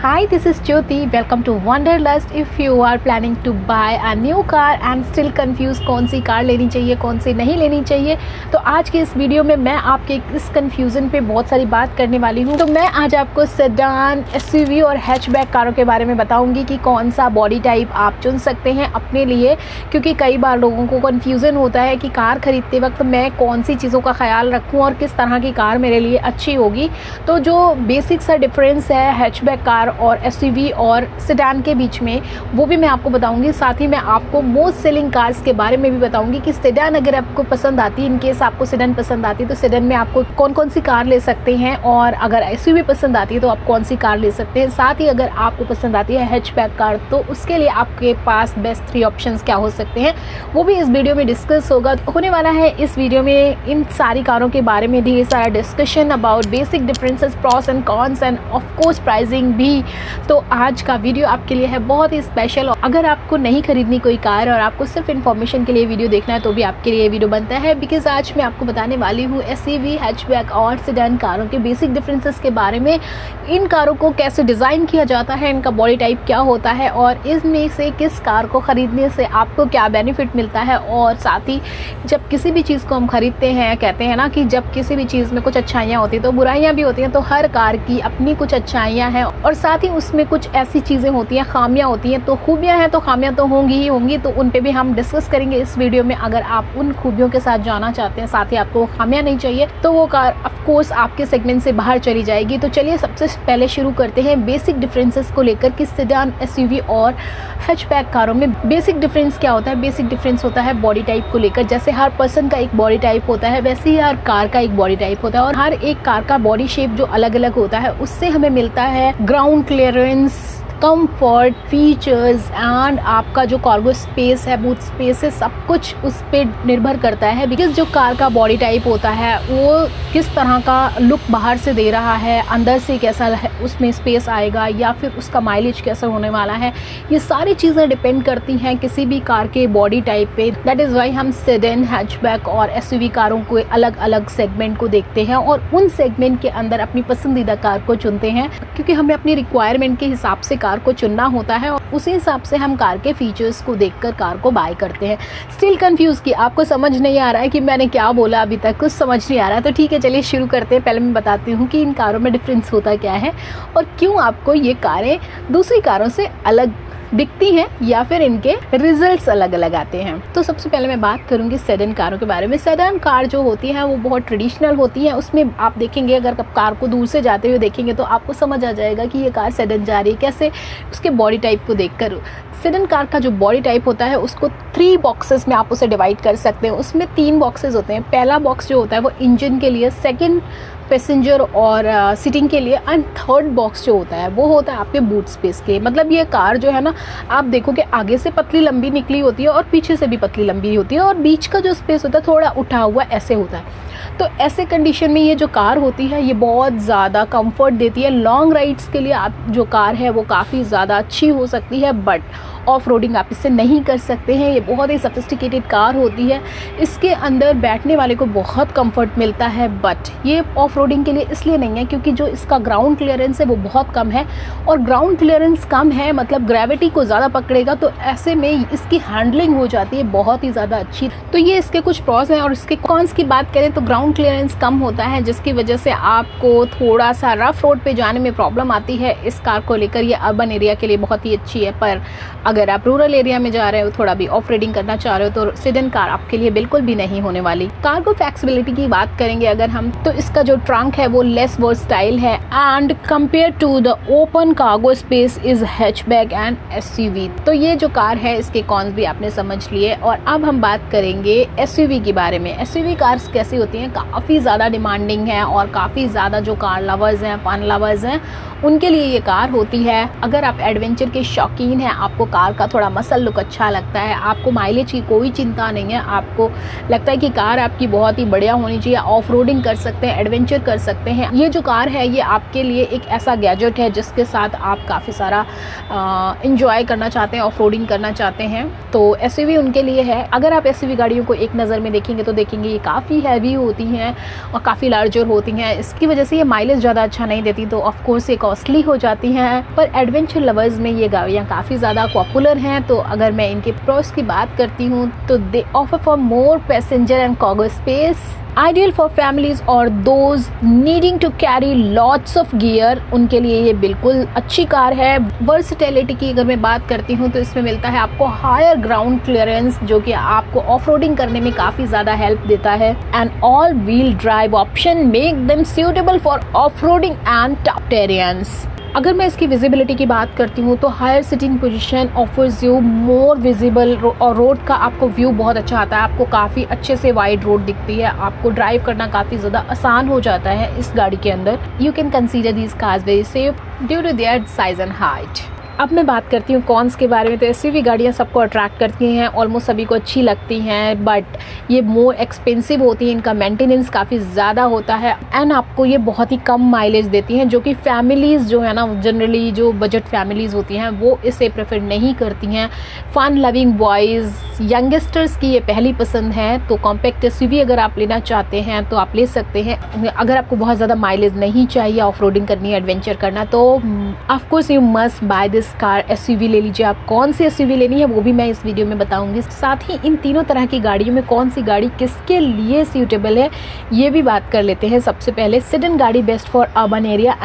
Hi, this is Jyoti. Welcome to Wanderlust. If you are planning to buy a new car and still confused कौन सी car लेनी चाहिए कौन सी नहीं लेनी चाहिए, तो आज के इस वीडियो में मैं आपके इस कन्फ्यूज़न पे बहुत सारी बात करने वाली हूँ। तो मैं आज आपको सेडान, एसयूवी और हैचबैक कारों के बारे में बताऊँगी कि कौन सा बॉडी टाइप आप चुन सकते हैं अपने लिए, क्योंकि कई बार लोगों को कन्फ्यूज़न होता है कि कार ख़रीदते वक्त मैं कौन सी चीज़ों का ख्याल रखूँ और किस तरह की कार मेरे लिए अच्छी होगी। तो जो बेसिक सा डिफरेंस है हैचबैक कार और एसयूवी और सेडान के बीच में, वो भी मैं आपको बताऊंगी। साथ ही मैं आपको मोस्ट सेलिंग कार्स के बारे में भी बताऊंगी कि सेडान अगर आपको पसंद आती है, इन केस आपको सेडान पसंद आती है तो सेडान में आपको कौन कौन सी कार ले सकते हैं, और अगर एसयूवी पसंद आती है तो आप कौन सी कार ले सकते हैं। साथ ही अगर आपको पसंद आती है हैचबैक कार तो उसके लिए आपके पास बेस्ट 3 ऑप्शंस क्या हो सकते हैं, वो भी इस वीडियो में डिस्कस होने वाला है। इस वीडियो में इन सारी कारों के बारे में ढेर सारा discussion about basic differences, pros and cons end of course pricing भी। तो आज का वीडियो आपके लिए है बहुत ही स्पेशल। अगर आपको नहीं खरीदनी कोई कार और आपको सिर्फ इन्फॉर्मेशन के लिए वीडियो देखना है तो भी आपके लिए वीडियो बनता है, बिकॉज आज मैं आपको बताने वाली हूँ एसयूवी, हैचबैक और सेडान कारों के बेसिक डिफरेंसेस के बारे में। इन कारों को कैसे डिज़ाइन किया जाता है, इनका बॉडी टाइप क्या होता है और इसमें से किस कार को ख़रीदने से आपको क्या बेनिफिट मिलता है। और साथ ही जब किसी भी चीज़ को हम खरीदते हैं, कहते हैं ना कि जब किसी भी चीज़ में कुछ अच्छाइयाँ होती हैं तो बुराइयाँ भी होती हैं, तो हर कार की अपनी कुछ अच्छाइयाँ हैं और साथ ही उसमें कुछ ऐसी चीज़ें होती हैं, खामियां होती हैं। तो खूबियां हैं तो खामियां तो होंगी ही होंगी, तो उन पे भी हम डिस्कस करेंगे इस वीडियो में। अगर आप उन खूबियों के साथ जाना चाहते हैं, साथ ही आपको खामियां नहीं चाहिए, तो वो कार ऑफ कोर्स आपके सेगमेंट से बाहर चली जाएगी। तो चलिए सबसे पहले शुरू करते हैं बेसिक डिफरेंसेस को लेकर कि सेडान, एसयूवी और हैचबैक कारों में बेसिक डिफरेंस क्या होता है। बेसिक डिफरेंस होता है बॉडी टाइप को लेकर। जैसे हर पर्सन का एक बॉडी टाइप होता है, वैसे ही हर कार का एक बॉडी टाइप होता है, और हर एक कार का बॉडी शेप जो अलग अलग होता है उससे हमें मिलता है ground clearance, comfort, features and आपका जो कार्गो स्पेस है, बूट स्पेस है, सब कुछ उस पर निर्भर करता है। बिकॉज जो कार का बॉडी टाइप होता है वो किस तरह का लुक बाहर से दे रहा है, अंदर से कैसा उसमें स्पेस आएगा या फिर उसका माइलेज कैसा होने वाला है, ये सारी चीज़ें डिपेंड करती हैं किसी भी कार के बॉडी टाइप पे। दैट इज़ वाई हम सेडान, हैचबैक और एसयूवी कारों को अलग अलग सेगमेंट को देखते हैं और उन सेगमेंट के अंदर अपनी पसंदीदा कार को चुनते हैं, क्योंकि हमें अपनी रिक्वायरमेंट के हिसाब से कार को चुनना होता है और उसी हिसाब से हम कार के फीचर्स को देखकर कार को बाय करते हैं। स्टिल कंफ्यूज कि आपको समझ नहीं आ रहा है कि मैंने क्या बोला, अभी तक कुछ समझ नहीं आ रहा है, तो ठीक है चलिए शुरू करते हैं। पहले मैं बताती हूँ कि इन कारों में डिफरेंस होता क्या है और क्यों आपको ये कारें दूसरी कारों से अलग दिखती हैं या फिर इनके रिजल्ट्स अलग अलग आते हैं। तो सबसे पहले मैं बात करूंगी सेडान कारों के बारे में। सेडान कार जो होती है वो बहुत ट्रेडिशनल होती है। उसमें आप देखेंगे, अगर आप कार को दूर से जाते हुए देखेंगे तो आपको समझ आ जाएगा कि ये कार सेडान जा रही है, कैसे उसके बॉडी टाइप को देखकर। सेडान कार का जो बॉडी टाइप होता है उसको 3 बॉक्सेस में आप उसे डिवाइड कर सकते हैं। उसमें 3 बॉक्सेस होते हैं। पहला बॉक्स जो होता है वो इंजन के लिए, सेकंड पैसेंजर और सीटिंग के लिए, एंड थर्ड बॉक्स जो होता है वो होता है आपके बूट स्पेस के। मतलब ये कार जो है ना, आप देखो कि आगे से पतली लंबी निकली होती है और पीछे से भी पतली लंबी होती है और बीच का जो स्पेस होता है थोड़ा उठा हुआ ऐसे होता है। तो ऐसे कंडीशन में ये जो कार होती है ये बहुत ज़्यादा कंफर्ट देती है। लॉन्ग राइड्स के लिए आप जो कार है वो काफ़ी ज़्यादा अच्छी हो सकती है, बट ऑफ रोडिंग आप इससे नहीं कर सकते हैं। ये बहुत ही सोफिस्टिकेटेड कार होती है। इसके अंदर बैठने वाले को बहुत कंफर्ट मिलता है, बट ये ऑफ रोडिंग के लिए इसलिए नहीं है क्योंकि जो इसका ग्राउंड क्लियरेंस है वो बहुत कम है, और ग्राउंड क्लियरेंस कम है मतलब ग्रेविटी को ज़्यादा पकड़ेगा, तो ऐसे में इसकी हैंडलिंग हो जाती है बहुत ही ज़्यादा अच्छी। तो ये इसके कुछ प्रॉस हैं। और इसके कॉन्स की बात करें तो ग्राउंड क्लियरेंस कम होता है, जिसकी वजह से आपको थोड़ा सा रफ रोड पे जाने में प्रॉब्लम आती है। इस कार को लेकर ये अर्बन एरिया के लिए बहुत ही अच्छी है, पर अगर आप रूरल एरिया में जा रहे हो, थोड़ा भी ऑफ रोडिंग करना चाह रहे हो, तो सेडान कार आपके लिए बिल्कुल भी नहीं होने वाली। कार्गो फ्लेक्सिबिलिटी की बात करेंगे अगर हम, तो इसका जो ट्रंक है वो लेस वर्सटाइल है and compare to the open cargo space is hatchback and SUV. तो ये जो कार है इसके कॉन्स भी आपने समझ लिए। और अब हम बात करेंगे एसयूवी के बारे में। एसयूवी कार्स कैसी होती हैं, काफ़ी ज़्यादा डिमांडिंग है और काफ़ी ज़्यादा जो कार लवर्स हैं, फन लवर्स हैं, उनके लिए ये कार होती है। अगर आप एडवेंचर के शौकीन हैं, आपको कार का थोड़ा मसल लुक अच्छा लगता है, आपको माइलेज की कोई चिंता नहीं है, आपको लगता है कि कार आपकी बहुत ही बढ़िया होनी चाहिए, ऑफ रोडिंग कर सकते हैं, एडवेंचर कर सकते हैं, ये जो कार है ये आपके लिए एक ऐसा गैजेट है जिसके साथ आप काफ़ी सारा इंजॉय करना चाहते हैं, ऑफ रोडिंग करना चाहते हैं, तो एसयूवी उनके लिए है। अगर आप एसयूवी गाड़ियों को एक नज़र में देखेंगे तो देखेंगे ये काफ़ी हैवी होती होती हैं और काफ़ी लार्जर होती हैं। इसकी वजह से ये माइलेज ज़्यादा अच्छा नहीं देती, तो ऑफ कोर्स ये कॉस्टली हो जाती हैं। पर एडवेंचर लवर्स में ये गाड़ियाँ काफ़ी ज़्यादा पॉपुलर हैं। तो अगर मैं इनके प्रोस की बात करती हूँ तो they offer for more passenger and cargo space, ideal for families और those needing to carry lots of gear, उनके लिए ये बिल्कुल अच्छी कार है। वर्सेटिलिटी की अगर मैं बात करती हूँ तो इसमें मिलता है आपको हायर ग्राउंड क्लियरेंस, जो कि आपको ऑफ रोडिंग करने में काफ़ी ज़्यादा हेल्प देता है। And all wheel drive option make them suitable for off roading and tough terrains. अगर मैं इसकी विजिबिलिटी की बात करती हूँ तो higher seating position offers you more visible और रोड का आपको व्यू बहुत अच्छा आता है। आपको काफ़ी अच्छे से वाइड रोड दिखती है, आपको ड्राइव करना काफ़ी ज़्यादा आसान हो जाता है इस गाड़ी के अंदर। You can consider these cars very safe due to their size and height. अब मैं बात करती हूँ कॉन्स के बारे में। तो एसयूवी गाड़ियाँ सबको अट्रैक्ट करती हैं, ऑलमोस्ट सभी को अच्छी लगती हैं, बट ये मोर एक्सपेंसिव होती हैं, इनका मेंटेनेंस काफ़ी ज़्यादा होता है एंड आपको ये बहुत ही कम माइलेज देती हैं, जो कि फैमिलीज़ जो है ना, जनरली जो बजट फैमिलीज़ होती हैं वो इसे प्रेफर नहीं करती हैं। फन लविंग बॉयज़, यंगस्टर्स की ये पहली पसंद है। तो कॉम्पैक्ट एसयूवी अगर आप लेना चाहते हैं तो आप ले सकते हैं। अगर आपको बहुत ज़्यादा माइलेज नहीं चाहिए, ऑफ रोडिंग करनी, एडवेंचर करना, तो of course you must by this car SUV ले लीजिए। आप कौन सी एसयूवी लेनी है वो भी मैं इस वीडियो में बताऊंगी। साथ ही इन तीनों तरह की गाड़ियों में कौन सी गाड़ी किसके लिए सूटेबल है ये भी बात कर लेते हैं। सबसे पहले सेडन गाड़ी best for urban area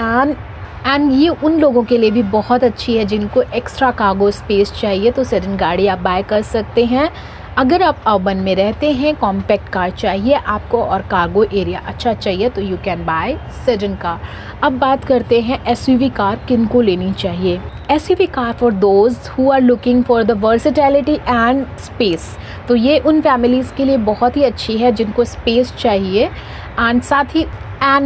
and ये उन लोगों के लिए भी बहुत अच्छी है जिनको एक्स्ट्रा कार्गो स्पेस चाहिए, तो सेडन गाड़ी आप बाय कर सकते हैं। अगर आप अर्बन में रहते हैं, कॉम्पैक्ट कार चाहिए आपको और कार्गो एरिया अच्छा चाहिए, तो you can buy sedan car. अब बात करते हैं एसयूवी कार किनको लेनी चाहिए। SUV car for those who are looking for the versatility and space, तो ये उन फैमिलीज़ के लिए बहुत ही अच्छी है जिनको स्पेस चाहिए एंड साथ ही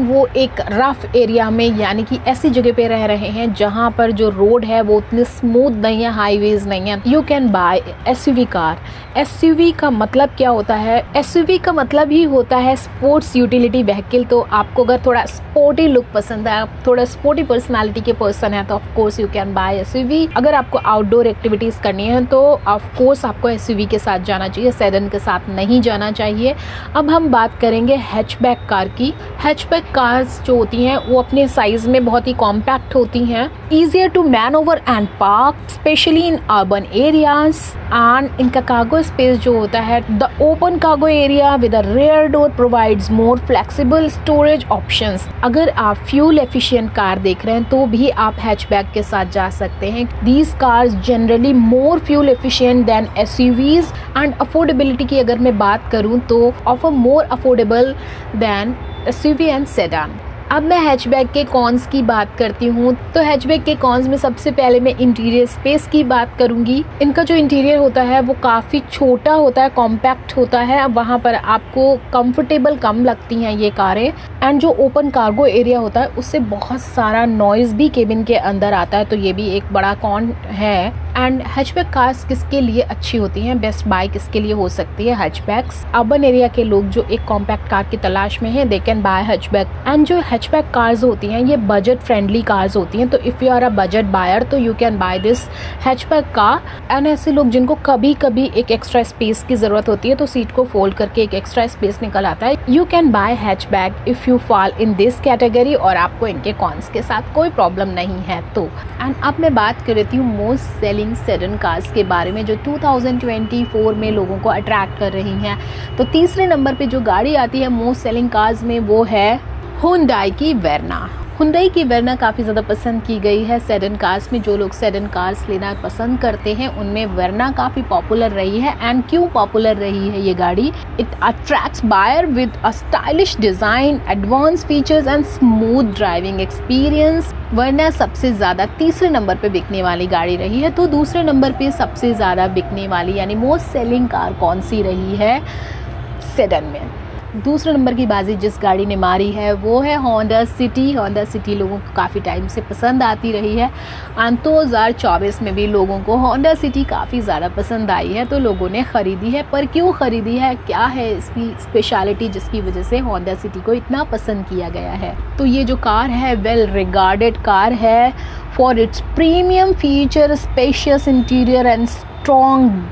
वो एक रफ एरिया में, यानी कि ऐसी जगह पे रह रहे हैं जहाँ पर जो रोड है वो उतनी स्मूथ नहीं है, हाईवेज नहीं है। You can bye SUV car. SUV का मतलब क्या होता है? एसयूवी का मतलब ही होता है स्पोर्ट्स यूटिलिटी व्हीकल। तो आपको अगर थोड़ा स्पोर्टी लुक पसंद है, आप थोड़ा स्पोर्टी पर्सनालिटी के पर्सन है, तो of course you can bye SUV. अगर आपको आउटडोर एक्टिविटीज़ करनी है तो ऑफ कोर्स आपको एसयूवी के साथ जाना चाहिए, सेडन के साथ नहीं जाना चाहिए। अब हम बात करेंगे हैचबैक कार की। हैचबैक कार्स जो होती हैं वो अपने साइज में बहुत ही कॉम्पैक्ट होती हैं, easier to manoeuvre and park specially in urban areas and इनका कार्गो स्पेस जो होता है, the open cargo area with a rear door provides more flexible storage options. अगर आप फ्यूल एफिशिएंट कार देख रहे हैं तो भी आप हैचबैक के साथ जा सकते हैं। These cars generally more fuel efficient than SUVs and affordability की अगर मैं बात करूं तो offer more affordable than SUV and sedan. अब मैं हैचबैक के कॉन्स की बात करती हूँ। तो हैचबैक के कॉन्स में सबसे पहले मैं इंटीरियर स्पेस की बात करूँगी। इनका जो इंटीरियर होता है वो काफ़ी छोटा होता है, कॉम्पैक्ट होता है। अब वहाँ पर आपको कंफर्टेबल कम लगती हैं ये कारें एंड जो ओपन कार्गो एरिया होता है उससे बहुत सारा नॉइज़ भी केबिन के अंदर आता है, तो ये भी एक बड़ा कॉन है। एंड हैचबैक कार्स किसके लिए अच्छी होती हैं, बेस्ट बाय किसके लिए हो सकती है? हैचबैक्स। अर्बन एरिया के लोग जो एक कॉम्पैक्ट कार की तलाश में हैं, they can buy hatchback. And जो हैचबैक कार्स होती हैं ये बजट फ्रेंडली कार्स होती हैं, तो if you are a budget buyer तो you can buy this hatchback car. And ऐसे लोग जिनको कभी कभी एक एक्स्ट्रा स्पेस की ज़रूरत होती है तो सीट को फोल्ड करके एक एक्स्ट्रा स्पेस निकल आता है, you can buy hatchback if you fall in this category और आपको इनके कॉन्स के साथ कोई प्रॉब्लम नहीं है तो। एंड अब मैं बात कर रही हूँ मोस्ट सेलिंग सेडन कार्स के बारे में जो 2024 में लोगों को अट्रैक्ट कर रही हैं। तो तीसरे नंबर पे जो गाड़ी आती है मोस्ट सेलिंग कार्स में वो है हुंडई की वेरना। हुंडई की वेरना काफ़ी ज़्यादा पसंद की गई है सेडन कार्स में। जो लोग सेडन कार्स लेना पसंद करते हैं उनमें वेरना काफ़ी पॉपुलर रही है। एंड क्यों पॉपुलर रही है ये गाड़ी? It attracts buyer with a stylish design, advance features and smooth driving experience. Verna सबसे ज़्यादा तीसरे नंबर पे बिकने वाली गाड़ी रही है। तो दूसरे नंबर पे सबसे ज़्यादा बिकने वाली यानी मोस्ट सेलिंग कार कौन सी रही है सेडन में? दूसरे नंबर की बाजी जिस गाड़ी ने मारी है वो है होंडा सिटी। होंडा सिटी लोगों को काफ़ी टाइम से पसंद आती रही है एंड 2024 में भी लोगों को होंडा सिटी काफ़ी ज़्यादा पसंद आई है, तो लोगों ने ख़रीदी है। पर क्यों ख़रीदी है, क्या है इसकी स्पेशलिटी जिसकी वजह से होंडा सिटी को इतना पसंद किया गया है? तो ये जो कार है वेल रिगार्डेड कार है for its premium feature, spacious interior and strong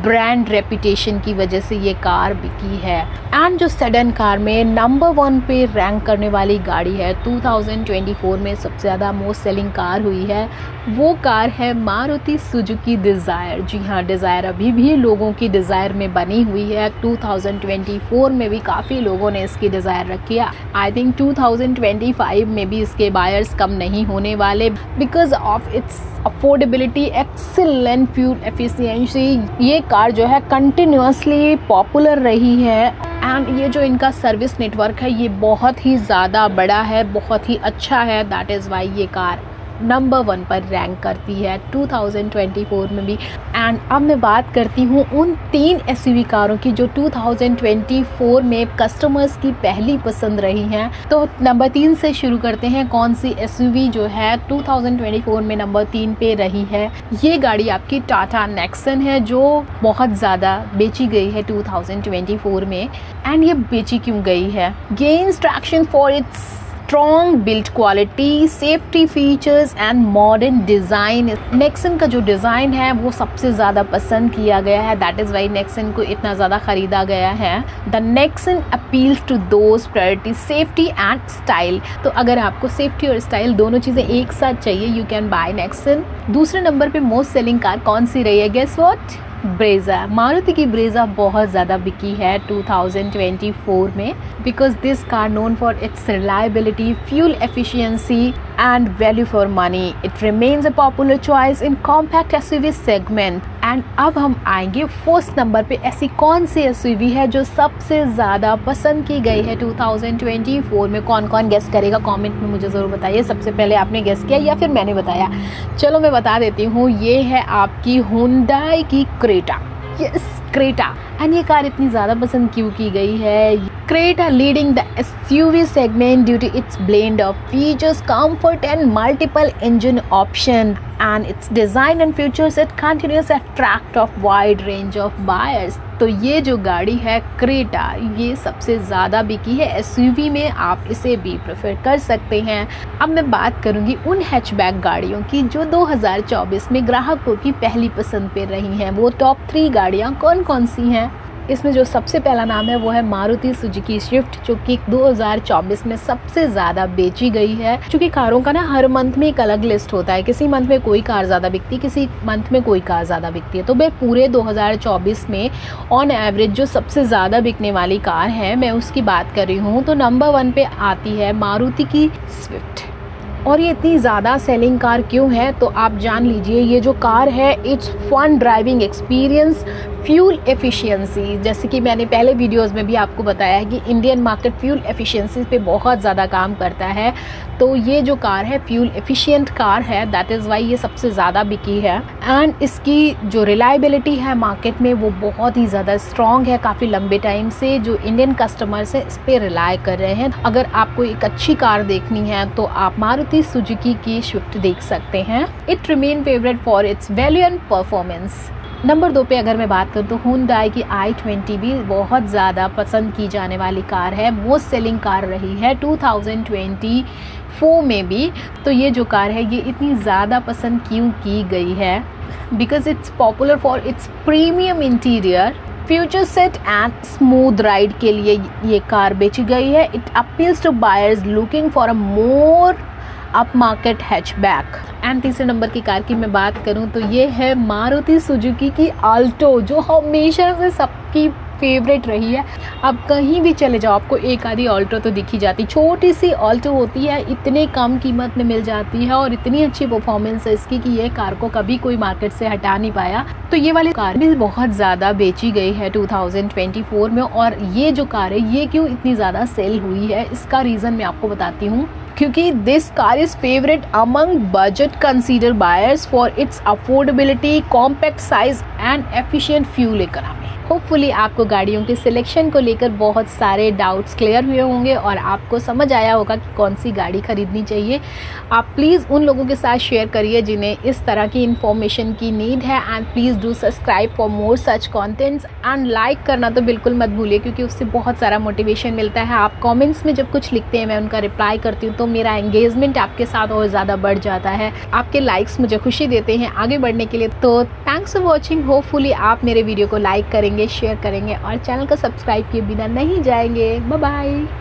brand reputation की वजह से ये कार बिकी है। एंड जो सेडन कार में नंबर 1 पे रैंक करने वाली गाड़ी है 2024 में सबसे ज़्यादा मोस्ट सेलिंग कार हुई है, वो कार है मारुति सुजुकी डिज़ायर। जी हाँ, डिज़ायर अभी भी लोगों की डिज़ायर में बनी हुई है। 2024 में भी काफ़ी लोगों ने इसकी डिज़ायर रखी है। आई थिंक 2025 में भी इसके बायर्स कम नहीं होने वाले because of its affordability, excellent fuel efficiency. ये कार जो है कंटिन्यूसली पॉपुलर रही है एंड ये जो इनका सर्विस नेटवर्क है ये बहुत ही ज़्यादा बड़ा है, बहुत ही अच्छा है। दैट इज़ वाई ये कार नंबर 1 पर रैंक करती है 2024 में भी। एंड अब मैं बात करती हूँ उन 3 एसयूवी कारों की जो 2024 में कस्टमर्स की पहली पसंद रही हैं। तो नंबर 3 से शुरू करते हैं। कौन सी एसयूवी जो है 2024 में नंबर 3 पे रही है? ये गाड़ी आपकी टाटा नेक्सन है जो बहुत ज़्यादा बेची गई है 2024 में। एंड ये बेची क्यों गई है? Gains traction for its strong build quality, safety features and modern design. Nexon का जो डिज़ाइन है वो सबसे ज़्यादा पसंद किया गया है। दैट इज़ वाई नेक्सन को इतना ज़्यादा ख़रीदा गया है। The Nexon appeals to those priority safety and style. तो अगर आपको सेफ्टी और स्टाइल दोनों चीज़ें एक साथ चाहिए, यू कैन बाय नेक्सन। दूसरे नंबर पे मोस्ट सेलिंग कार कौन सी रही है? Guess what? ब्रेजा। मारुति की ब्रेजा बहुत ज़्यादा बिकी है 2024 में because this car known for its reliability, fuel efficiency and value for money. It remains a popular choice in compact SUV segment. And अब हम आएंगे फर्स्ट नंबर पे। ऐसी कौन सी एसयूवी है जो सबसे ज़्यादा पसंद की गई है 2024 में? कौन कौन गेस करेगा? कमेंट में मुझे ज़रूर बताइए। सबसे पहले आपने गेस किया या फिर मैंने बताया? चलो मैं बता देती हूँ, ये है आपकी हुंडई की क्रेटा। Yes, Creta. एंड ये कार इतनी ज़्यादा पसंद क्यों की गई है? Creta leading the SUV segment due to its blend of features, comfort and multiple engine option and its design and features it continues to attract of wide range of buyers। तो ये जो गाड़ी है क्रेटा, ये सबसे ज़्यादा बिकी है एसयूवी में। आप इसे भी प्रेफर कर सकते हैं। अब मैं बात करूँगी उन हैचबैक गाड़ियों की जो 2024 में ग्राहकों की पहली पसंद पे रही हैं। वो टॉप 3 गाड़ियाँ कौन कौन सी हैं? इसमें जो सबसे पहला नाम है वो है मारुति सुजुकी स्विफ्ट, जो कि 2024 में सबसे ज़्यादा बेची गई है। क्योंकि कारों का ना हर मंथ में एक अलग लिस्ट होता है, किसी मंथ में कोई कार ज़्यादा बिकती है, किसी मंथ में कोई कार ज़्यादा बिकती है। तो मैं पूरे 2024 में ऑन एवरेज जो सबसे ज़्यादा बिकने वाली कार है मैं उसकी बात कर रही हूँ। तो नंबर 1 पे आती है मारुति की स्विफ्ट। और ये इतनी ज़्यादा सेलिंग कार क्यों है? तो आप जान लीजिए। ये जो कार है its fun driving experience, fuel efficiency. जैसे कि मैंने पहले वीडियोस में भी आपको बताया है कि इंडियन मार्केट फ्यूल एफिशिएंसी पे बहुत ज़्यादा काम करता है। तो ये जो कार है फ्यूल एफिशिएंट कार है, दैट इज़ वाई ये सबसे ज़्यादा बिकी है। एंड इसकी जो रिलायबिलिटी है मार्केट में वो बहुत ही ज़्यादा स्ट्रॉन्ग है। काफ़ी लंबे टाइम से जो इंडियन कस्टमर्स है इस पर रिलाई कर रहे हैं। अगर आपको एक अच्छी कार देखनी है तो आप मारुति सुजुकी की स्विफ्ट देख सकते हैं। It remain favourite for its value and performance. Number 2 पे अगर मैं बात करूँ तो हुंडई की i20 भी बहुत ज़्यादा पसंद की जाने वाली कार है, मोस्ट सेलिंग कार रही है 2024 में भी। तो ये जो कार है ये इतनी ज़्यादा पसंद क्यों की गई है? Because it's popular for its premium interior, feature set and smooth ride के लिए ये कार बेची गई है। It appeals to buyers looking for a more up market hatchback. And तीसरे नंबर की कार की मैं बात करूं तो ये है मारुति सुजुकी की आल्टो, जो हमेशा से सबकी फेवरेट रही है। अब कहीं भी चले जाओ आपको एक आधी ऑल्टो तो दिखी जाती। छोटी सी ऑल्टो होती है, इतने कम कीमत में मिल जाती है और इतनी अच्छी परफॉर्मेंस है इसकी कि ये कार को कभी कोई मार्केट से हटा नहीं पाया। तो ये वाली कार भी बहुत ज़्यादा बेची गई है 2024 में। और ये जो कार है ये क्यों इतनी ज़्यादा सेल हुई है, इसका रीज़न मैं आपको बताती हूँ। क्योंकि this car is favourite among budget consider buyers for its affordability, compact size and efficient fuel economy. Hopefully आपको गाड़ियों के सिलेक्शन को लेकर बहुत सारे डाउट्स क्लियर हुए होंगे और आपको समझ आया होगा कि कौन सी गाड़ी खरीदनी चाहिए। आप प्लीज़ उन लोगों के साथ शेयर करिए जिन्हें इस तरह की इन्फॉर्मेशन की नीड है, and please do subscribe for more such contents, and like करना तो बिल्कुल मत भूलिए क्योंकि उससे बहुत सारा मोटिवेशन मिलता है। आप कमेंट्स में जब कुछ लिखते हैं मैं उनका रिप्लाई करती हूँ तो मेरा एंगेजमेंट आपके साथ और ज़्यादा बढ़ जाता है। आपके लाइक्स मुझे खुशी देते हैं आगे बढ़ने के लिए। तो थैंक्स फॉर वॉचिंग। होपफुली आप मेरे वीडियो को लाइक करेंगे, शेयर करेंगे और चैनल को सब्सक्राइब किए बिना नहीं जाएंगे। Bye bye.